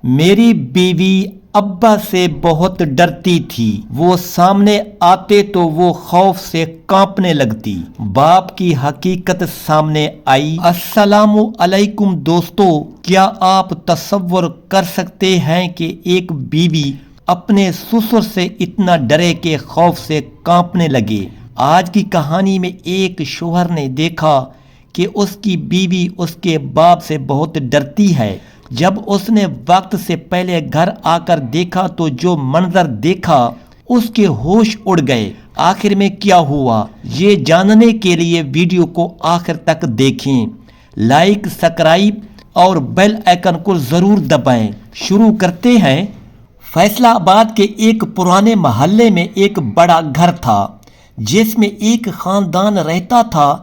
میری بیوی ابا سے بہت ڈرتی تھی، وہ سامنے آتے تو وہ خوف سے کانپنے لگتی۔ باپ کی حقیقت سامنے آئی۔ السلام علیکم دوستو، کیا آپ تصور کر سکتے ہیں کہ ایک بیوی اپنے سسر سے اتنا ڈرے کہ خوف سے کانپنے لگے؟ آج کی کہانی میں ایک شوہر نے دیکھا کہ اس کی بیوی اس کے باپ سے بہت ڈرتی ہے۔ جب اس نے وقت سے پہلے گھر آ کر دیکھا تو جو منظر دیکھا اس کے ہوش اڑ گئے۔ آخر میں کیا ہوا، یہ جاننے کے لیے ویڈیو کو آخر تک دیکھیں۔ لائک، سبسکرائب اور بیل آئیکن کو ضرور دبائیں۔ شروع کرتے ہیں۔ فیصلہ آباد کے ایک پرانے محلے میں ایک بڑا گھر تھا جس میں ایک خاندان رہتا تھا۔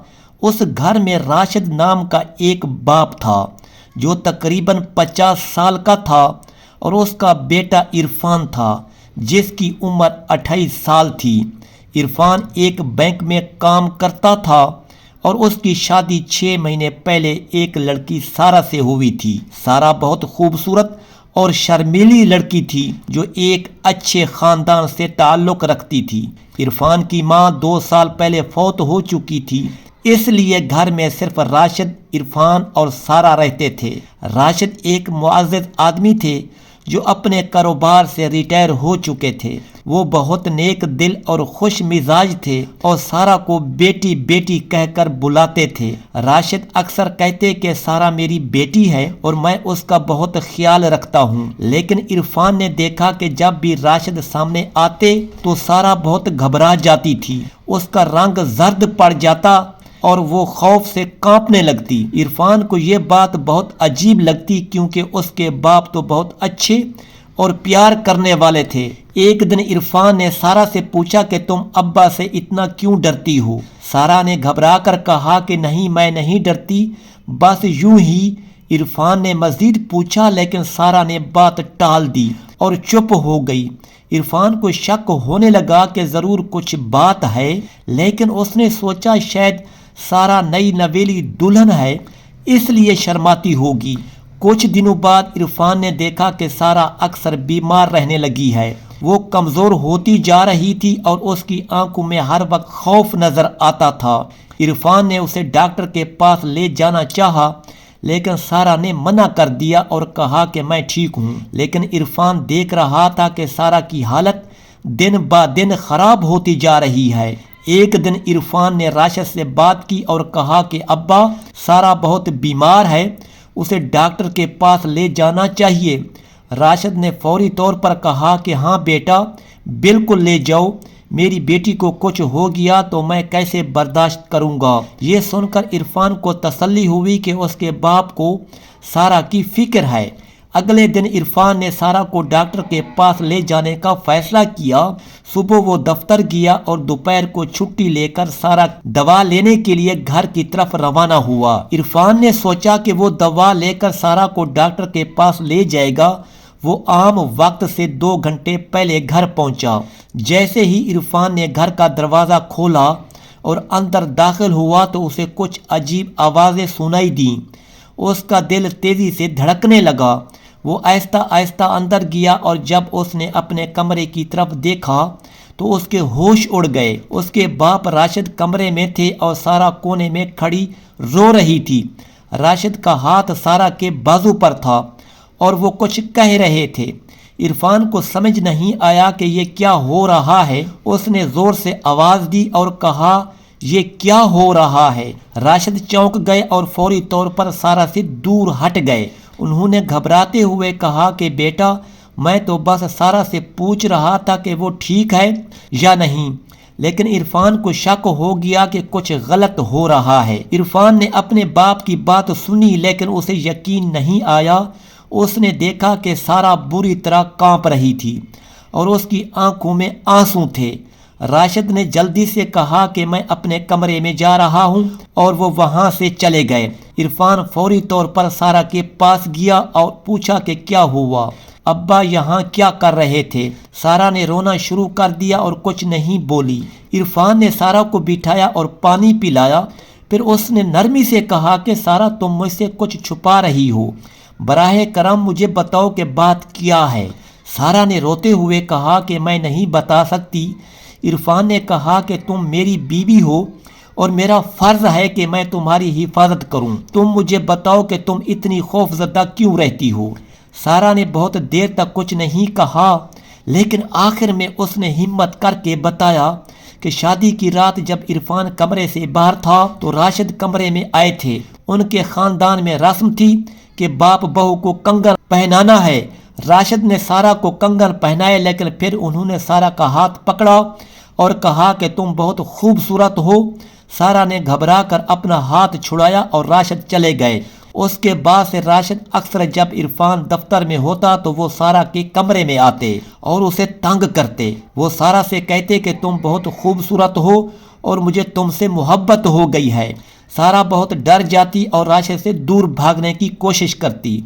اس گھر میں راشد نام کا ایک باپ تھا جو تقریباً 50 سال کا تھا، اور اس کا بیٹا عرفان تھا جس کی عمر 28 سال تھی۔ عرفان ایک بینک میں کام کرتا تھا اور اس کی شادی 6 مہینے پہلے ایک لڑکی سارہ سے ہوئی تھی۔ سارہ بہت خوبصورت اور شرمیلی لڑکی تھی جو ایک اچھے خاندان سے تعلق رکھتی تھی۔ عرفان کی ماں 2 سال پہلے فوت ہو چکی تھی، اس لیے گھر میں صرف راشد، عرفان اور سارہ رہتے تھے۔ راشد ایک معزز آدمی تھے جو اپنے کاروبار سے ریٹائر ہو چکے تھے۔ وہ بہت نیک دل اور خوش مزاج تھے اور سارہ کو بیٹی بیٹی کہہ کر بلاتے تھے۔ راشد اکثر کہتے کہ سارہ میری بیٹی ہے اور میں اس کا بہت خیال رکھتا ہوں، لیکن عرفان نے دیکھا کہ جب بھی راشد سامنے آتے تو سارہ بہت گھبرا جاتی تھی، اس کا رنگ زرد پڑ جاتا اور وہ خوف سے کانپنے لگتی۔ عرفان کو یہ بات بہت عجیب لگتی کیونکہ اس کے باپ تو بہت اچھے اور پیار کرنے والے تھے۔ ایک دن عرفان نے سارہ سے پوچھا کہ تم ابا سے اتنا کیوں ڈرتی ہو؟ سارہ نے گھبرا کر کہا کہ نہیں، میں نہیں ڈرتی، بس یوں ہی۔ عرفان نے مزید پوچھا لیکن سارہ نے بات ٹال دی اور چپ ہو گئی۔ عرفان کو شک ہونے لگا کہ ضرور کچھ بات ہے، لیکن اس نے سوچا شاید سارہ نئی نویلی دلہن ہے اس لیے شرماتی ہوگی۔ کچھ دنوں بعد عرفان نے دیکھا کہ سارہ اکثر بیمار رہنے لگی ہے۔ وہ کمزور ہوتی جا رہی تھی اور اس کی آنکھوں میں ہر وقت خوف نظر آتا تھا۔ عرفان نے اسے ڈاکٹر کے پاس لے جانا چاہا لیکن سارہ نے منع کر دیا اور کہا کہ میں ٹھیک ہوں۔ لیکن عرفان دیکھ رہا تھا کہ سارہ کی حالت دن بہ دن خراب ہوتی جا رہی ہے۔ ایک دن عرفان نے راشد سے بات کی اور کہا کہ ابا، سارہ بہت بیمار ہے، اسے ڈاکٹر کے پاس لے جانا چاہیے۔ راشد نے فوری طور پر کہا کہ ہاں بیٹا، بالکل لے جاؤ، میری بیٹی کو کچھ ہو گیا تو میں کیسے برداشت کروں گا۔ یہ سن کر عرفان کو تسلی ہوئی کہ اس کے باپ کو سارہ کی فکر ہے۔ اگلے دن عرفان نے سارہ کو ڈاکٹر کے پاس لے جانے کا فیصلہ کیا۔ صبح وہ دفتر گیا اور دوپہر کو چھٹی لے کر سارہ دوا لینے کے لیے گھر کی طرف روانہ ہوا۔ عرفان نے سوچا کہ وہ دوا لے کر سارہ کو ڈاکٹر کے پاس لے جائے گا۔ وہ عام وقت سے 2 گھنٹے پہلے گھر پہنچا۔ جیسے ہی عرفان نے گھر کا دروازہ کھولا اور اندر داخل ہوا تو اسے کچھ عجیب آوازیں سنائی دیں۔ اس کا دل تیزی سے دھڑکنے لگا۔ وہ آہستہ آہستہ اندر گیا اور جب اس نے اپنے کمرے کی طرف دیکھا تو اس کے ہوش اڑ گئے۔ اس کے باپ راشد کمرے میں تھے اور سارہ کونے میں کھڑی رو رہی تھی۔ راشد کا ہاتھ سارہ کے بازو پر تھا اور وہ کچھ کہہ رہے تھے۔ عرفان کو سمجھ نہیں آیا کہ یہ کیا ہو رہا ہے۔ اس نے زور سے آواز دی اور کہا یہ کیا ہو رہا ہے؟ راشد چونک گئے اور فوری طور پر سارہ سے دور ہٹ گئے۔ انہوں نے گھبراتے ہوئے کہا کہ بیٹا، میں تو بس سارہ سے پوچھ رہا تھا کہ وہ ٹھیک ہے یا نہیں، لیکن عرفان کو شک ہو گیا کہ کچھ غلط ہو رہا ہے۔ عرفان نے اپنے باپ کی بات سنی لیکن اسے یقین نہیں آیا۔ اس نے دیکھا کہ سارہ بری طرح کانپ رہی تھی اور اس کی آنکھوں میں آنسو تھے۔ راشد نے جلدی سے کہا کہ میں اپنے کمرے میں جا رہا ہوں اور وہ وہاں سے چلے گئے۔ عرفان فوری طور پر سارہ کے پاس گیا اور پوچھا کہ کیا ہوا؟ ابا یہاں کیا کر رہے تھے؟ سارہ نے رونا شروع کر دیا اور کچھ نہیں بولی۔ عرفان نے سارہ کو بٹھایا اور پانی پلایا۔ پھر اس نے نرمی سے کہا کہ سارہ، تم مجھ سے کچھ چھپا رہی ہو، براہ کرم مجھے بتاؤ کہ بات کیا ہے۔ سارہ نے روتے ہوئے کہا کہ میں نہیں بتا سکتی۔ عرفان نے کہا کہ تم میری بیوی ہو اور میرا فرض ہے کہ میں تمہاری حفاظت کروں۔ تم مجھے بتاؤ کہ تم اتنی خوف زدہ کیوں رہتی ہو؟ سارہ نے بہت دیر تک کچھ نہیں کہا، لیکن آخر میں اس نے ہمت کر کے بتایا کہ شادی کی رات جب عرفان کمرے سے باہر تھا تو راشد کمرے میں آئے تھے۔ ان کے خاندان میں رسم تھی کہ باپ بہو کو کنگن پہنانا ہے۔ راشد نے سارہ کو کنگن پہنائے، لیکن پھر انہوں نے سارہ کا ہاتھ پکڑا اور کہا کہ تم بہت خوبصورت ہو۔ سارہ نے گھبرا کر اپنا ہاتھ چھڑایا اور راشد چلے گئے۔ اس کے بعد سے راشد اکثر جب عرفان دفتر میں ہوتا تو وہ سارہ کے کمرے میں آتے اور اسے تنگ کرتے۔ وہ سارہ سے کہتے کہ تم بہت خوبصورت ہو اور مجھے تم سے محبت ہو گئی ہے۔ سارہ بہت ڈر جاتی اور راشد سے دور بھاگنے کی کوشش کرتی۔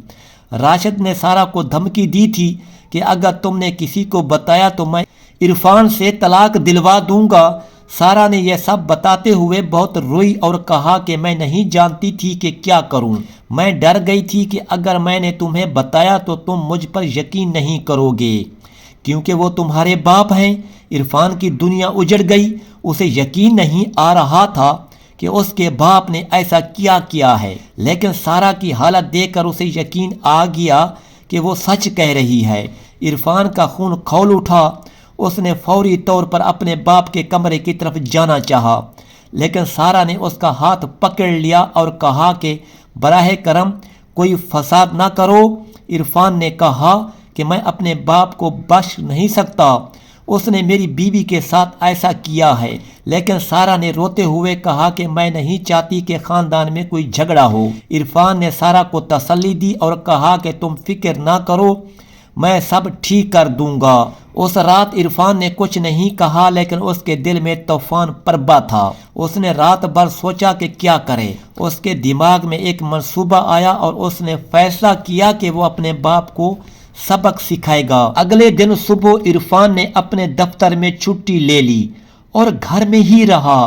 راشد نے سارہ کو دھمکی دی تھی کہ اگر تم نے کسی کو بتایا تو میں عرفان سے طلاق دلوا دوں گا۔ سارہ نے یہ سب بتاتے ہوئے بہت روئی اور کہا کہ میں نہیں جانتی تھی کہ کیا کروں۔ میں ڈر گئی تھی کہ اگر میں نے تمہیں بتایا تو تم مجھ پر یقین نہیں کرو گے، کیونکہ وہ تمہارے باپ ہیں۔ عرفان کی دنیا اجڑ گئی۔ اسے یقین نہیں آ رہا تھا کہ اس کے باپ نے ایسا کیا ہے، لیکن سارہ کی حالت دیکھ کر اسے یقین آ گیا کہ وہ سچ کہہ رہی ہے۔ عرفان کا خون کھول اٹھا۔ اس نے فوری طور پر اپنے باپ کے کمرے کی طرف جانا چاہا، لیکن سارہ نے اس کا ہاتھ پکڑ لیا اور کہا کہ براہ کرم کوئی فساد نہ کرو۔ عرفان نے کہا کہ میں اپنے باپ کو بخش نہیں سکتا، اس نے میری بیوی کے ساتھ ایسا کیا ہے۔ لیکن سارہ نے روتے ہوئے کہا کہ میں نہیں چاہتی کہ خاندان میں کوئی جھگڑا ہو۔ عرفان نے سارہ کو تسلی دی اور کہا کہ تم فکر نہ کرو، میں سب ٹھیک کر دوں گا۔ اس رات عرفان نے کچھ نہیں کہا، لیکن اس کے دل میں طوفان پربا تھا۔ اس نے رات بھر سوچا کہ کیا کرے۔ اس کے دماغ میں ایک منصوبہ آیا اور اس نے فیصلہ کیا کہ وہ اپنے باپ کو سبق سکھائے گا۔ اگلے دن صبح عرفان نے اپنے دفتر میں چھٹی لے لی اور گھر میں ہی رہا۔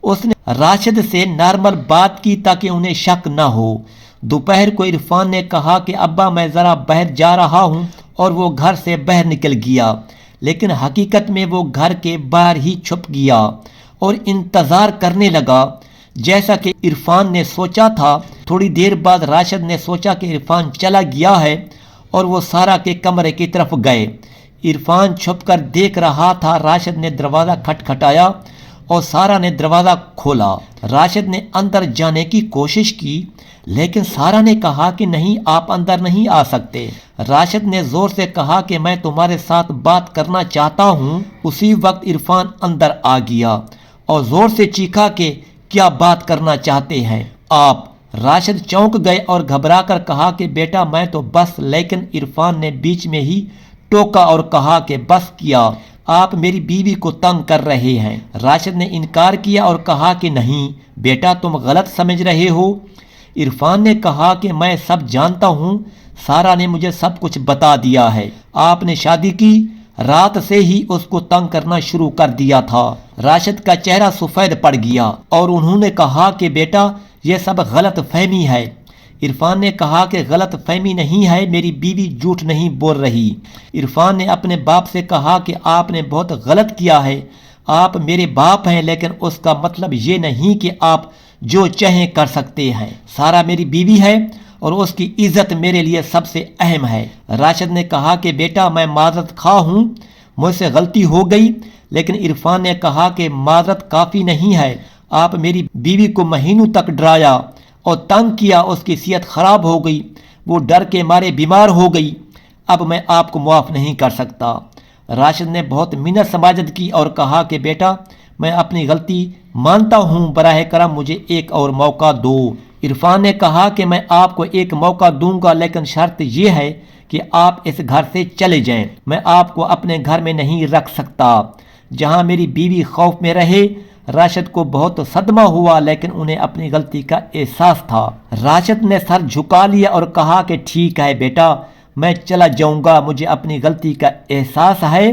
اس نے راشد سے نارمل بات کی تاکہ انہیں شک نہ ہو۔ دوپہر کو عرفان نے کہا کہ ابا میں ذرا باہر جا رہا ہوں، اور وہ گھر سے باہر نکل گیا، لیکن حقیقت میں وہ گھر کے باہر ہی چھپ گیا اور انتظار کرنے لگا جیسا کہ عرفان نے سوچا تھا۔ تھوڑی دیر بعد راشد نے سوچا کہ عرفان چلا گیا ہے اور وہ سارہ کے کمرے کی طرف گئے۔ عرفان چھپ کر دیکھ رہا تھا۔ راشد نے دروازہ کھٹکھٹایا اور سارہ نے دروازہ کھولا۔ راشد نے اندر جانے کی کوشش کی، لیکن سارہ نے کہا کہ نہیں، آپ اندر نہیں آ سکتے۔ راشد نے زور سے کہا کہ میں تمہارے ساتھ بات کرنا چاہتا ہوں۔ اسی وقت عرفان اندر آ گیا اور زور سے چیخا کہ کیا بات کرنا چاہتے ہیں آپ؟ راشد چونک گئے اور گھبرا کر کہا کہ بیٹا میں تو بس، لیکن عرفان نے بیچ میں ہی ٹوکا اور کہا کہ بس کیا، آپ میری بیوی کو تنگ کر رہے ہیں۔ راشد نے انکار کیا اور کہا کہ نہیں بیٹا، تم غلط سمجھ رہے ہو۔ عرفان نے کہا کہ میں سب جانتا ہوں، سارہ نے مجھے سب کچھ بتا دیا ہے۔ آپ نے شادی کی رات سے ہی اس کو تنگ کرنا شروع کر دیا تھا۔ راشد کا چہرہ سفید پڑ گیا اور انہوں نے کہا کہ بیٹا یہ سب غلط فہمی ہے۔ عرفان نے کہا کہ غلط فہمی نہیں ہے، میری بیوی جھوٹ نہیں بول رہی۔ عرفان نے اپنے باپ سے کہا کہ آپ نے بہت غلط کیا ہے، آپ میرے باپ ہیں، لیکن اس کا مطلب یہ نہیں کہ آپ جو چاہیں کر سکتے ہیں۔ سارہ میری بیوی ہے اور اس کی عزت میرے لیے سب سے اہم ہے۔ راشد نے کہا کہ بیٹا میں معذرت خواہ ہوں، مجھ سے غلطی ہو گئی، لیکن عرفان نے کہا کہ معذرت کافی نہیں ہے، آپ میری بیوی کو مہینوں تک ڈرایا اور تنگ کیا، اس کی صحت خراب ہو گئی، وہ ڈر کے مارے بیمار ہو گئی، اب میں آپ کو معاف نہیں کر سکتا۔ راشد نے بہت منت سماجت کی اور کہا کہ بیٹا میں اپنی غلطی مانتا ہوں، براہ کرم مجھے ایک اور موقع دو۔ عرفان نے کہا کہ میں آپ کو ایک موقع دوں گا، لیکن شرط یہ ہے کہ آپ اس گھر سے چلے جائیں، میں آپ کو اپنے گھر میں نہیں رکھ سکتا جہاں میری بیوی خوف میں رہے۔ راشد کو بہت صدمہ ہوا، لیکن انہیں اپنی غلطی کا احساس تھا۔ راشد نے سر جھکا لیا اور کہا کہ ٹھیک ہے بیٹا، میں چلا جاؤں گا، مجھے اپنی غلطی کا احساس ہے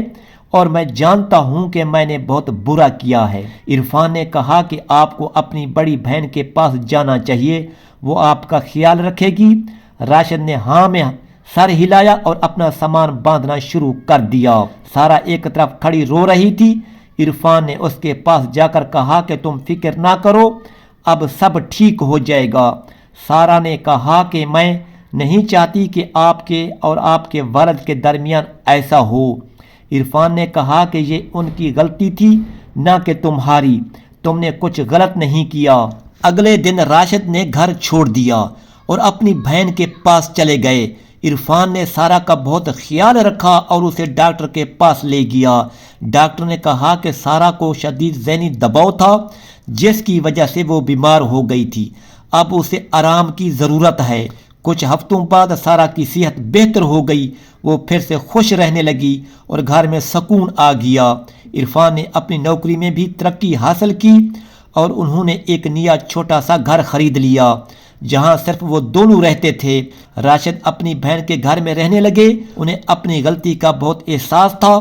اور میں جانتا ہوں کہ میں نے بہت برا کیا ہے۔ عرفان نے کہا کہ آپ کو اپنی بڑی بہن کے پاس جانا چاہیے، وہ آپ کا خیال رکھے گی۔ راشد نے ہاں میں سر ہلایا اور اپنا سامان باندھنا شروع کر دیا۔ سارا ایک طرف کھڑی رو رہی تھی۔ عرفان نے اس کے پاس جا کر کہا کہ تم فکر نہ کرو، اب سب ٹھیک ہو جائے گا۔ سارا نے کہا کہ میں نہیں چاہتی کہ آپ کے اور آپ کے والد کے درمیان ایسا ہو۔ عرفان نے کہا کہ یہ ان کی غلطی تھی نہ کہ تمہاری، تم نے کچھ غلط نہیں کیا۔ اگلے دن راشد نے گھر چھوڑ دیا اور اپنی بہن کے پاس چلے گئے۔ عرفان نے سارا کا بہت خیال رکھا اور اسے ڈاکٹر کے پاس لے گیا۔ ڈاکٹر نے کہا کہ سارا کو شدید ذہنی دباؤ تھا جس کی وجہ سے وہ بیمار ہو گئی تھی، اب اسے آرام کی ضرورت ہے۔ کچھ ہفتوں بعد سارا کی صحت بہتر ہو گئی، وہ پھر سے خوش رہنے لگی اور گھر میں سکون آ گیا۔ عرفان نے اپنی نوکری میں بھی ترقی حاصل کی اور انہوں نے ایک نیا چھوٹا سا گھر خرید لیا جہاں صرف وہ دونوں رہتے تھے۔ راشد اپنی بہن کے گھر میں رہنے لگے۔ انہیں اپنی غلطی کا بہت احساس تھا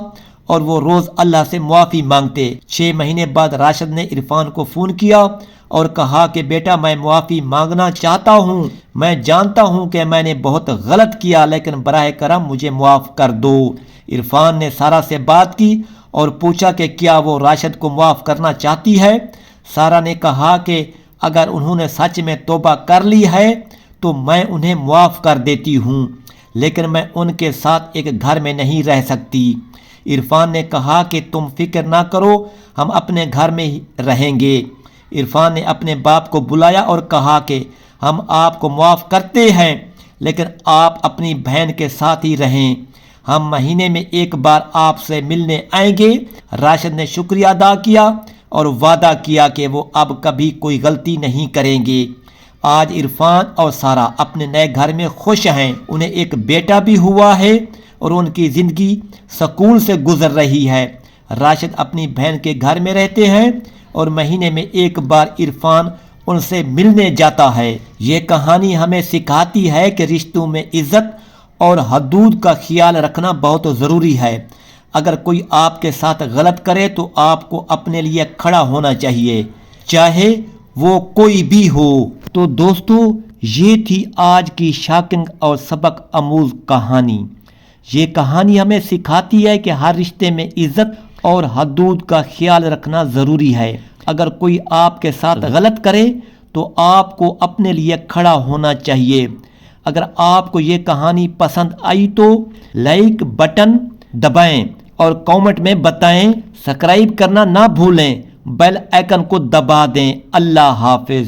اور وہ روز اللہ سے معافی مانگتے۔ 6 مہینے بعد راشد نے عرفان کو فون کیا اور کہا کہ بیٹا میں معافی مانگنا چاہتا ہوں، میں جانتا ہوں کہ میں نے بہت غلط کیا، لیکن براہ کرم مجھے معاف کر دو۔ عرفان نے سارا سے بات کی اور پوچھا کہ کیا وہ راشد کو معاف کرنا چاہتی ہے۔ سارا نے کہا کہ اگر انہوں نے سچ میں توبہ کر لی ہے تو میں انہیں معاف کر دیتی ہوں، لیکن میں ان کے ساتھ ایک گھر میں نہیں رہ سکتی۔ عرفان نے کہا کہ تم فکر نہ کرو، ہم اپنے گھر میں ہی رہیں گے۔ عرفان نے اپنے باپ کو بلایا اور کہا کہ ہم آپ کو معاف کرتے ہیں، لیکن آپ اپنی بہن کے ساتھ ہی رہیں، ہم مہینے میں ایک بار آپ سے ملنے آئیں گے۔ راشد نے شکریہ ادا کیا اور وعدہ کیا کہ وہ اب کبھی کوئی غلطی نہیں کریں گے۔ آج عرفان اور سارا اپنے نئے گھر میں خوش ہیں، انہیں ایک بیٹا بھی ہوا ہے اور ان کی زندگی سکون سے گزر رہی ہے۔ راشد اپنی بہن کے گھر میں رہتے ہیں اور مہینے میں ایک بار عرفان ان سے ملنے جاتا ہے۔ یہ کہانی ہمیں سکھاتی ہے کہ رشتوں میں عزت اور حدود کا خیال رکھنا بہت ضروری ہے۔ اگر کوئی آپ کے ساتھ غلط کرے تو آپ کو اپنے لیے کھڑا ہونا چاہیے، چاہے وہ کوئی بھی ہو۔ تو دوستو، یہ تھی آج کی شاکنگ اور سبق آموز کہانی۔ یہ کہانی ہمیں سکھاتی ہے کہ ہر رشتے میں عزت اور حدود کا خیال رکھنا ضروری ہے۔ اگر کوئی آپ کے ساتھ غلط کرے تو آپ کو اپنے لیے کھڑا ہونا چاہیے۔ اگر آپ کو یہ کہانی پسند آئی تو لائک بٹن دبائیں اور کامنٹ میں بتائیں، سبسکرائب کرنا نہ بھولیں، بیل آئیکن کو دبا دیں۔ اللہ حافظ۔